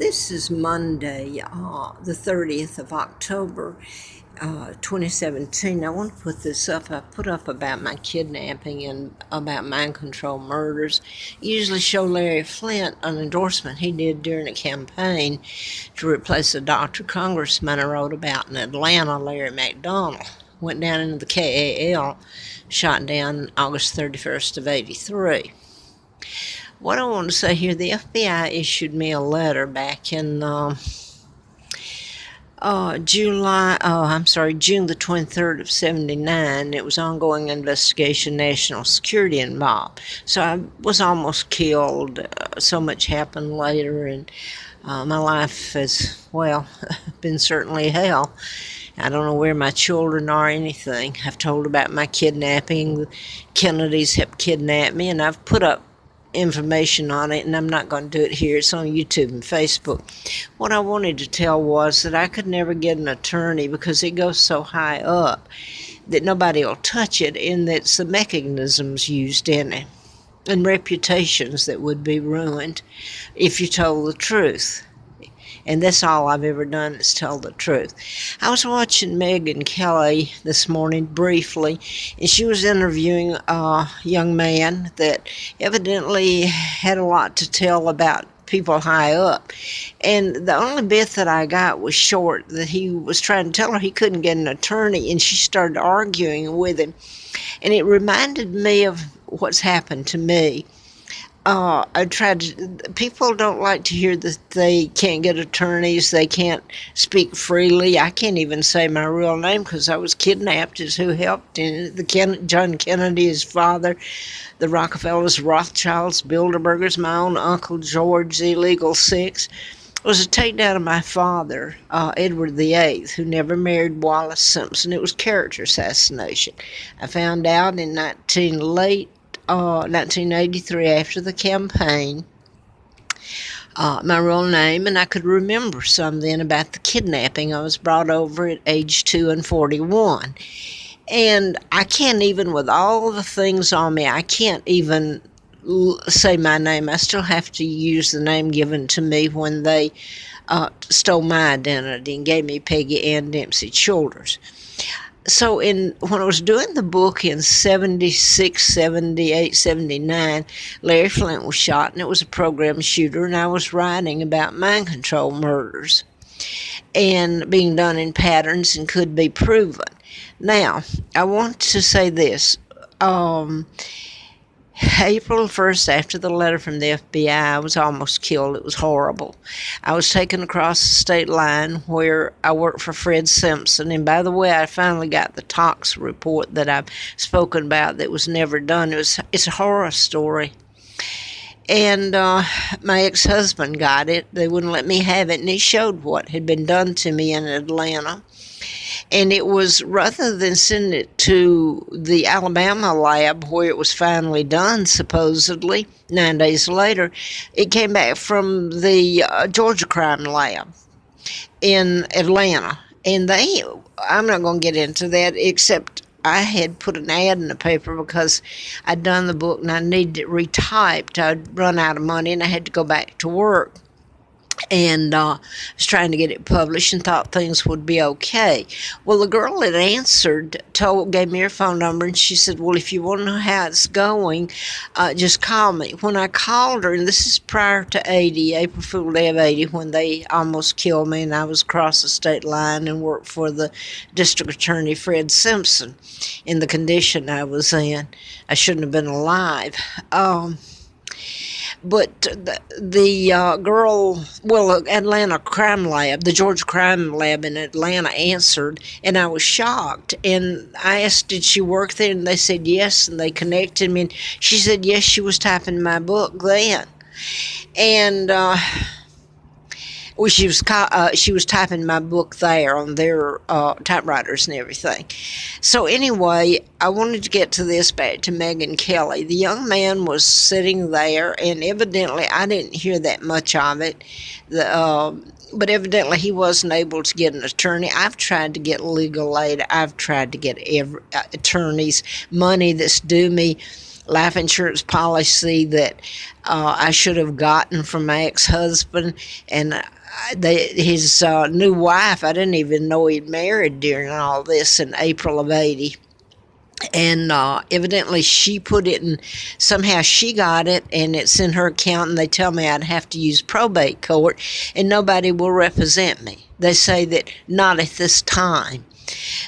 This is Monday, the 30th of October, 2017. I want to put this up. I put up about my kidnapping and about mind control murders. I usually show Larry Flynt an endorsement he did during a campaign to replace a doctor congressman I wrote about in Atlanta, Larry McDonald. Went down into the KAL, shot down August 31st of 83. What I want to say here, the FBI issued me a letter back in June the 23rd of 79. It was ongoing investigation, national security involved. So I was almost killed. So much happened later, and my life has, well, been certainly hell. I don't know where my children are or anything. I've told about my kidnapping. The Kennedys helped kidnap me, and I've put up information on it, and I'm not going to do it here. It's on YouTube and Facebook. What I wanted to tell was that I could never get an attorney because it goes so high up that nobody will touch it, and that's the mechanisms used in it and reputations that would be ruined if you told the truth. And that's all I've ever done is tell the truth. I was watching Megyn Kelly this morning briefly, and she was interviewing a young man that evidently had a lot to tell about people high up. And the only bit that I got was short, that he was trying to tell her he couldn't get an attorney, and she started arguing with him. And it reminded me of what's happened to me. People don't like to hear that they can't get attorneys, they can't speak freely. I can't even say my real name because I was kidnapped, is who helped in it. John Kennedy, his father, the Rockefellers, Rothschilds, Bilderbergers, my own Uncle George, the illegal six. It was a takedown of my father, Edward VIII, who never married Wallace Simpson. It was character assassination. I found out in 1983 after the campaign, my real name, and I could remember some then about the kidnapping. I was brought over at age 2 and 41. And I can't even, with all the things on me, I can't even say my name. I still have to use the name given to me when they stole my identity and gave me Peggy Ann Dempsey Childers. So when I was doing the book in 76, 78, 79, Larry Flynt was shot, and it was a program shooter, and I was writing about mind control murders and being done in patterns and could be proven. Now, I want to say this. April 1st, after the letter from the FBI, I was almost killed. It was horrible. I was taken across the state line where I worked for Fred Simpson. And by the way, I finally got the tox report that I've spoken about that was never done. It's a horror story. And my ex-husband got it. They wouldn't let me have it. And he showed what had been done to me in Atlanta. And it was, rather than send it to the Alabama lab where it was finally done, supposedly, 9 days later, it came back from the Georgia crime lab in Atlanta. And I'm not going to get into that, except I had put an ad in the paper because I'd done the book and I needed it retyped. I'd run out of money and I had to go back to work. And was trying to get it published and thought things would be okay. Well, the girl that answered gave me her phone number, and she said, well, if you want to know how it's going, just call me. When I called her, and this is prior to 80, April Fool Day of 80, when they almost killed me, and I was across the state line and worked for the district attorney, Fred Simpson, in the condition I was in. I shouldn't have been alive. But the Atlanta crime lab, the Georgia crime lab in Atlanta answered, and I was shocked. And I asked, did she work there? And they said yes, and they connected me. And she said, yes, she was typing my book then. And she was typing my book there on their typewriters and everything. So anyway, I wanted to get to this, back to Megyn Kelly. The young man was sitting there, and evidently I didn't hear that much of it. But evidently he wasn't able to get an attorney. I've tried to get legal aid. I've tried to get attorneys money that's due me. life insurance policy that I should have gotten from my ex-husband, and his new wife, I didn't even know he'd married during all this in April of 80. And evidently she put it in, somehow she got it, and it's in her account, and they tell me I'd have to use probate court, and nobody will represent me. They say that not at this time.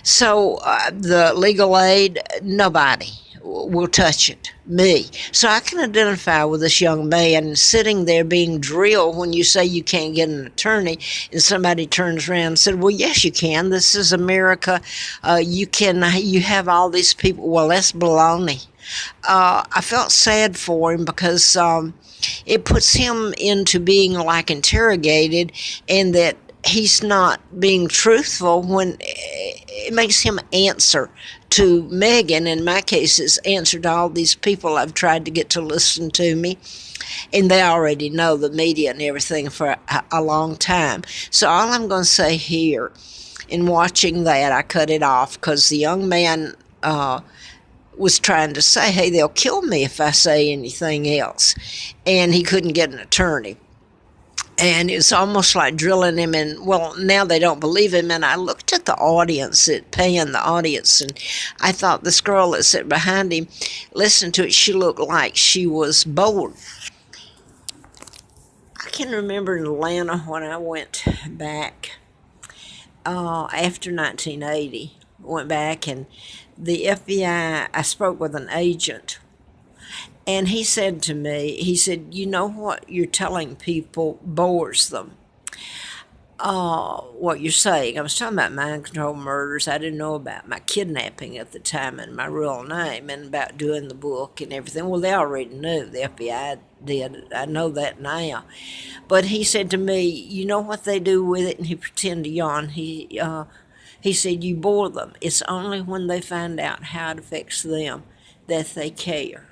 So the legal aid, nobody will touch it, me. So I can identify with this young man sitting there being drilled when you say you can't get an attorney, and somebody turns around and said, well, yes, you can. This is America. You have all these people. Well, that's baloney. I felt sad for him because it puts him into being like interrogated, and that he's not being truthful when it makes him answer to Megan. In my case, it's answer to all these people I've tried to get to listen to me, and they already know the media and everything for a long time. So all I'm going to say here, in watching that, I cut it off because the young man was trying to say, hey, they'll kill me if I say anything else, and he couldn't get an attorney. And it's almost like drilling him in. Well, now they don't believe him. And I looked at the audience, paying the audience, and I thought this girl that sat behind him, listened to it, she looked like she was bored. I can remember in Atlanta when I went back after 1980, went back, and the FBI, I spoke with an agent. And he said to me, he said, you know what you're telling people bores them. What you're saying. I was talking about mind control murders. I didn't know about my kidnapping at the time and my real name, and about doing the book and everything. Well, they already knew. The FBI did. I know that now. But he said to me, you know what they do with it? And he pretended to yawn. He said, you bore them. It's only when they find out how it affects them that they care.